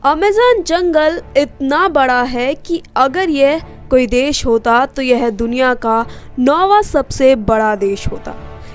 Amazon जंगल इतना बड़ा है कि अगर यह कोई देश होता तो यह दुनिया का 9वां सबसे बड़ा देश होता।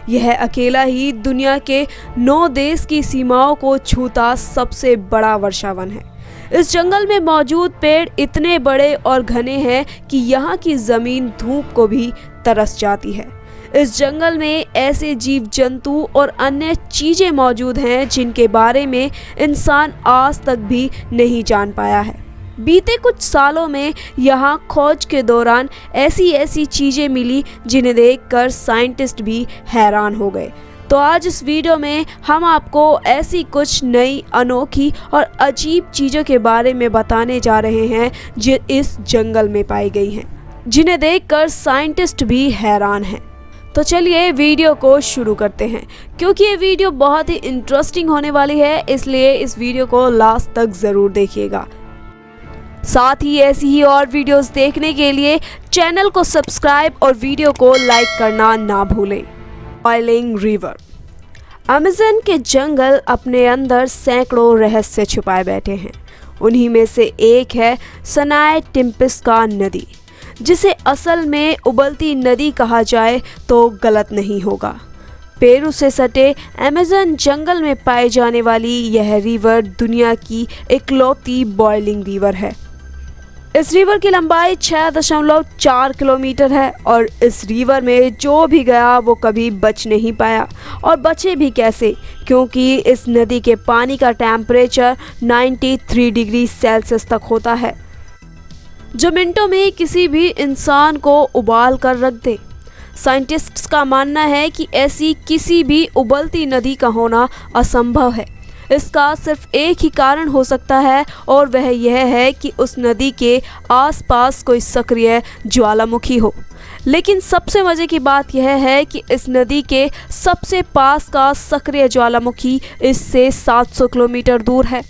यह अकेला ही दुनिया के 9 देश की सीमाओं को छूता सबसे बड़ा वर्षावन है। इस जंगल में मौजूद पेड़ इतने बड़े और घने हैं कि यहाँ की ज़मीन धूप को भी तरस जाती है। इस जंगल में ऐसे जीव जंतु और अन्य चीज़ें मौजूद हैं जिनके बारे में इंसान आज तक भी नहीं जान पाया है। बीते कुछ सालों में यहाँ खोज के दौरान ऐसी चीज़ें मिली जिन्हें देखकर साइंटिस्ट भी हैरान हो गए। तो आज इस वीडियो में हम आपको ऐसी कुछ नई, अनोखी और अजीब चीज़ों के बारे में बताने जा रहे हैं जो इस जंगल में पाई गई हैं, जिन्हें देखकर साइंटिस्ट भी हैरान हैं। तो चलिए वीडियो को शुरू करते हैं। क्योंकि ये वीडियो बहुत ही इंटरेस्टिंग होने वाली है, इसलिए इस वीडियो को लास्ट तक ज़रूर देखिएगा। साथ ही ऐसी ही और वीडियोस देखने के लिए चैनल को सब्सक्राइब और वीडियो को लाइक करना ना भूलें। Boiling river. अमेज़न के जंगल अपने अंदर सैकड़ों रहस्य छुपाए बैठे हैं। उन्हीं में से एक है सनाए टिम्पिस्का नदी, जिसे असल में उबलती नदी कहा जाए तो गलत नहीं होगा। पेरू से सटे अमेज़न जंगल में पाई जाने वाली यह रिवर दुनिया की इकलौती बॉइलिंग रिवर है। इस रिवर की लंबाई 6.4 किलोमीटर है और इस रिवर में जो भी गया वो कभी बच नहीं पाया। और बचे भी कैसे, क्योंकि इस नदी के पानी का टेम्परेचर 93 डिग्री सेल्सियस तक होता है, जो मिनटों में किसी भी इंसान को उबाल कर रख दे। साइंटिस्ट्स का मानना है कि ऐसी किसी भी उबलती नदी का होना असंभव है। इसका सिर्फ एक ही कारण हो सकता है और वह यह है कि उस नदी के आसपास कोई सक्रिय ज्वालामुखी हो। लेकिन सबसे मज़े की बात यह है कि इस नदी के सबसे पास का सक्रिय ज्वालामुखी इससे 700 किलोमीटर दूर है।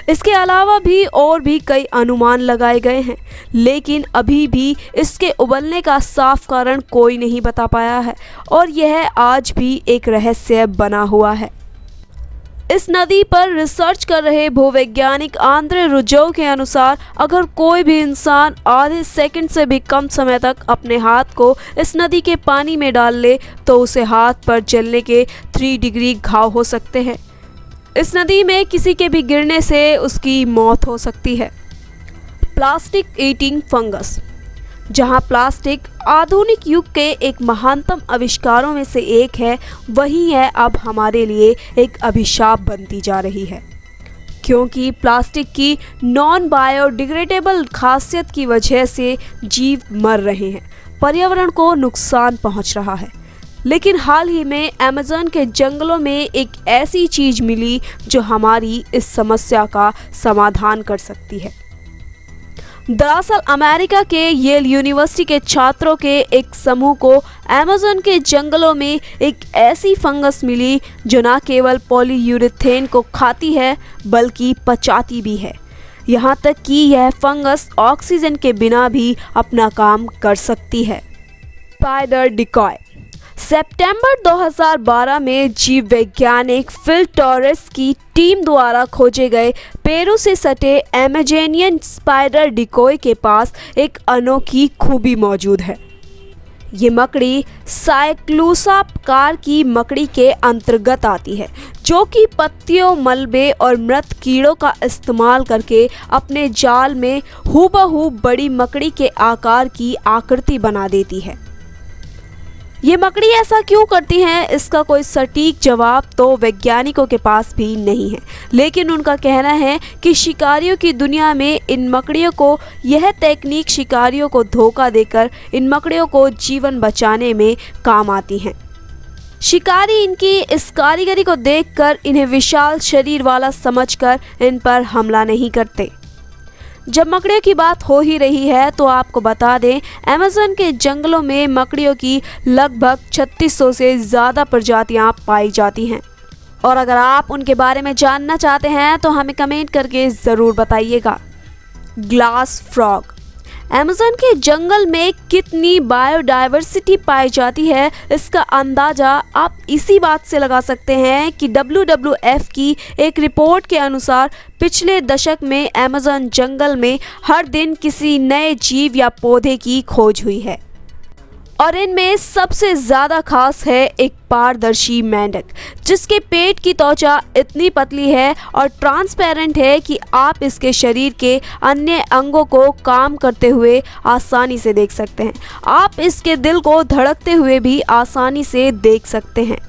इसके अलावा भी और भी कई अनुमान लगाए गए हैं, लेकिन अभी भी इसके उबलने का साफ कारण कोई नहीं बता पाया है और यह आज भी एक रहस्य बना हुआ है। इस नदी पर रिसर्च कर रहे भूवैज्ञानिक आंद्रे रुजो के अनुसार अगर कोई भी इंसान आधे सेकंड से भी कम समय तक अपने हाथ को इस नदी के पानी में डाल ले तो उसे हाथ पर जलने के 3 डिग्री घाव हो सकते हैं। इस नदी में किसी के भी गिरने से उसकी मौत हो सकती है। Plastic eating fungus. जहां प्लास्टिक आधुनिक युग के एक महानतम आविष्कारों में से एक है, वही है अब हमारे लिए एक अभिशाप बनती जा रही है। क्योंकि प्लास्टिक की नॉन बायोडिग्रेडेबल खासियत की वजह से जीव मर रहे हैं, पर्यावरण को नुकसान पहुंच रहा है। लेकिन हाल ही में अमेज़न के जंगलों में एक ऐसी चीज़ मिली जो हमारी इस समस्या का समाधान कर सकती है। दरअसल अमेरिका के येल यूनिवर्सिटी के छात्रों के एक समूह को अमेज़न के जंगलों में एक ऐसी फंगस मिली जो न केवल पॉलीयूरेथेन को खाती है बल्कि पचाती भी है। यहाँ तक कि यह फंगस ऑक्सीजन के बिना भी अपना काम कर सकती है। Spider decoy. सितंबर 2012 में जीव वैज्ञानिक फिल टॉरेस की टीम द्वारा खोजे गए पेरू से सटे अमेज़नियन स्पाइडर डिकॉय के पास एक अनोखी खूबी मौजूद है। ये मकड़ी साइक्लूसा प्रकार की मकड़ी के अंतर्गत आती है, जो कि पत्तियों, मलबे और मृत कीड़ों का इस्तेमाल करके अपने जाल में हूबहू बड़ी मकड़ी के आकार की आकृति बना देती है। ये मकड़ी ऐसा क्यों करती हैं, इसका कोई सटीक जवाब तो वैज्ञानिकों के पास भी नहीं है, लेकिन उनका कहना है कि शिकारियों की दुनिया में इन मकड़ियों को यह तकनीक शिकारियों को धोखा देकर इन मकड़ियों को जीवन बचाने में काम आती हैं। शिकारी इनकी इस कारीगरी को देखकर इन्हें विशाल शरीर वाला समझकर इन पर हमला नहीं करते। जब मकड़ियों की बात हो ही रही है तो आपको बता दें, अमेज़न के जंगलों में मकड़ियों की लगभग 3600 से ज़्यादा प्रजातियां पाई जाती हैं। और अगर आप उनके बारे में जानना चाहते हैं तो हमें कमेंट करके ज़रूर बताइएगा। Glass frog. अमेज़न के जंगल में कितनी बायोडायवर्सिटी पाई जाती है, इसका अंदाजा आप इसी बात से लगा सकते हैं कि WWF की एक रिपोर्ट के अनुसार पिछले दशक में अमेज़न जंगल में हर दिन किसी नए जीव या पौधे की खोज हुई है। और इनमें सबसे ज़्यादा खास है एक पारदर्शी मेंढक, जिसके पेट की त्वचा इतनी पतली है और ट्रांसपेरेंट है कि आप इसके शरीर के अन्य अंगों को काम करते हुए आसानी से देख सकते हैं। आप इसके दिल को धड़कते हुए भी आसानी से देख सकते हैं।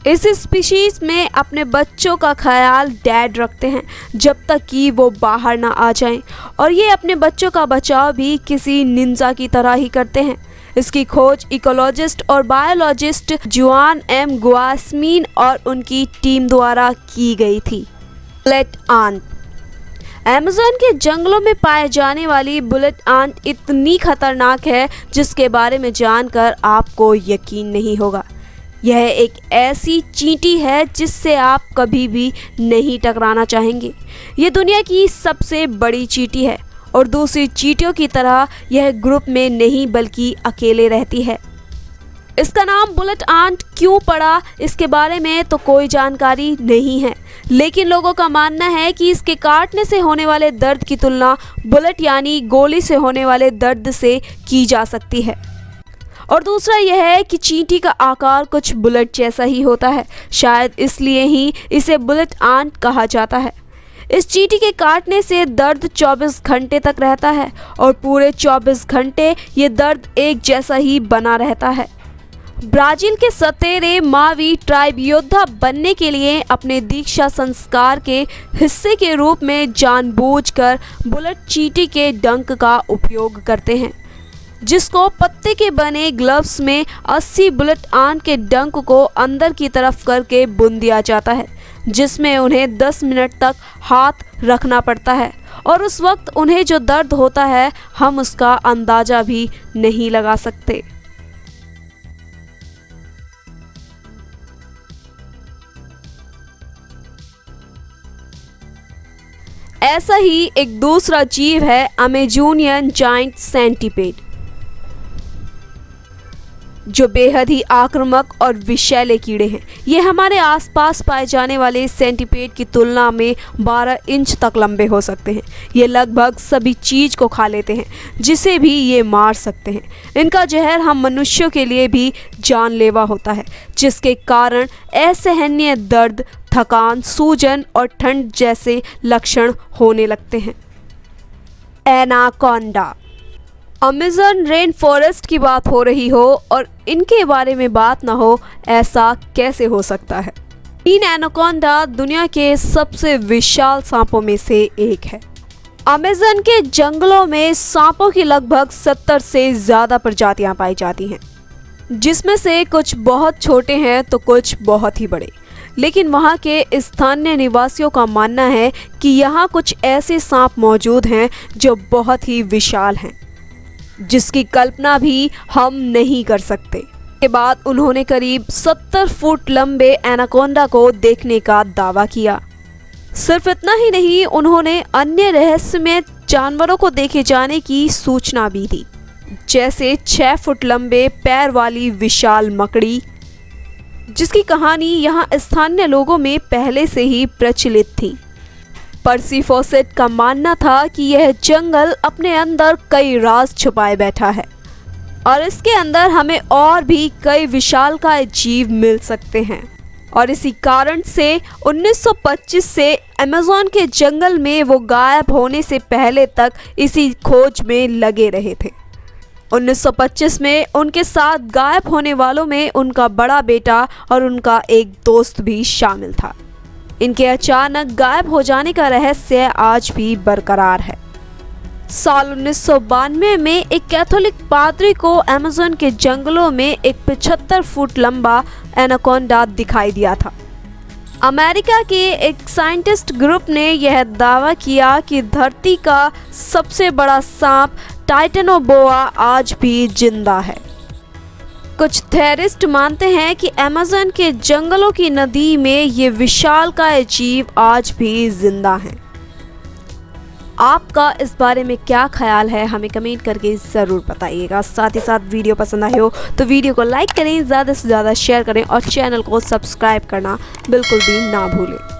इस स्पीशीज में अपने बच्चों का ख्याल डैड रखते हैं जब तक कि वो बाहर ना आ जाएं, और ये अपने बच्चों का बचाव भी किसी निंजा की तरह ही करते हैं। इसकी खोज इकोलॉजिस्ट और बायोलॉजिस्ट जुआन एम गुआसमीन और उनकी टीम द्वारा की गई थी। Bullet aunt. अमेज़न के जंगलों में पाए जाने वाली बुलेट आंट इतनी खतरनाक है जिसके बारे में जानकर आपको यकीन नहीं होगा। यह एक ऐसी चींटी है जिससे आप कभी भी नहीं टकराना चाहेंगे। ये दुनिया की सबसे बड़ी चींटी है और दूसरी चींटियों की तरह यह ग्रुप में नहीं बल्कि अकेले रहती है। इसका नाम बुलेट आंट क्यों पड़ा, इसके बारे में तो कोई जानकारी नहीं है, लेकिन लोगों का मानना है कि इसके काटने से होने वाले दर्द की तुलना बुलेट यानी गोली से होने वाले दर्द से की जा सकती है। और दूसरा यह है कि चींटी का आकार कुछ बुलेट जैसा ही होता है, शायद इसलिए ही इसे बुलेट आंट कहा जाता है। इस चींटी के काटने से दर्द 24 घंटे तक रहता है और पूरे 24 घंटे ये दर्द एक जैसा ही बना रहता है। ब्राज़ील के सतेरे मावी ट्राइब योद्धा बनने के लिए अपने दीक्षा संस्कार के हिस्से के रूप में जानबूझकर बुलेट चींटी के डंक का उपयोग करते हैं, जिसको पत्ते के बने ग्लव्स में 80 बुलेट आंट के डंक को अंदर की तरफ करके बुन दिया जाता है, जिसमें उन्हें 10 मिनट तक हाथ रखना पड़ता है और उस वक्त उन्हें जो दर्द होता है हम उसका अंदाजा भी नहीं लगा सकते। ऐसा ही एक दूसरा जीव है अमेजोनियन जायंट सेंटीपेड, जो बेहद ही आक्रामक और विषैले कीड़े हैं। ये हमारे आसपास पाए जाने वाले सेंटीपेड की तुलना में 12 इंच तक लंबे हो सकते हैं। ये लगभग सभी चीज़ को खा लेते हैं जिसे भी ये मार सकते हैं। इनका जहर हम मनुष्यों के लिए भी जानलेवा होता है, जिसके कारण असहनीय दर्द, थकान, सूजन और ठंड जैसे लक्षण होने लगते हैं। एनाकोंडा। अमेज़न रेन फॉरेस्ट की बात हो रही हो और इनके बारे में बात ना हो, ऐसा कैसे हो सकता है। एनाकोंडा दुनिया के सबसे विशाल सांपों में से एक है। अमेज़न के जंगलों में सांपों की लगभग 70 से ज़्यादा प्रजातियां पाई जाती हैं, जिसमें से कुछ बहुत छोटे हैं तो कुछ बहुत ही बड़े। लेकिन वहाँ के स्थानीय निवासियों का मानना है कि यहाँ कुछ ऐसे सांप मौजूद हैं जो बहुत ही विशाल हैं, जिसकी कल्पना भी हम नहीं कर सकते। के बाद उन्होंने करीब 70 फुट लंबे एनाकोंडा को देखने का दावा किया। सिर्फ इतना ही नहीं, उन्होंने अन्य रहस्यमय जानवरों को देखे जाने की सूचना भी दी, जैसे 6 फुट लंबे पैर वाली विशाल मकड़ी, जिसकी कहानी यहाँ स्थानीय लोगों में पहले से ही प्रचलित थी। पर्सी फॉसेट का मानना था कि यह जंगल अपने अंदर कई राज छुपाए बैठा है और इसके अंदर हमें और भी कई विशालकाय जीव मिल सकते हैं, और इसी कारण से 1925 से अमेज़न के जंगल में वो गायब होने से पहले तक इसी खोज में लगे रहे थे। 1925 में उनके साथ गायब होने वालों में उनका बड़ा बेटा और उनका एक दोस्त भी शामिल था। इनके अचानक गायब हो जाने का रहस्य आज भी बरकरार है। साल 1992 में एक कैथोलिक पादरी को अमेज़न के जंगलों में एक 75 फुट लंबा एनाकोंडा दिखाई दिया था। अमेरिका के एक साइंटिस्ट ग्रुप ने यह दावा किया कि धरती का सबसे बड़ा सांप टाइटेनोबोआ आज भी जिंदा है। कुछ थेरिस्ट मानते हैं कि अमेज़न के जंगलों की नदी में ये विशालकाय जीव आज भी जिंदा हैं। आपका इस बारे में क्या ख्याल है हमें कमेंट करके ज़रूर बताइएगा। साथ ही साथ वीडियो पसंद आई हो तो वीडियो को लाइक करें, ज़्यादा से ज़्यादा शेयर करें और चैनल को सब्सक्राइब करना बिल्कुल भी ना भूलें।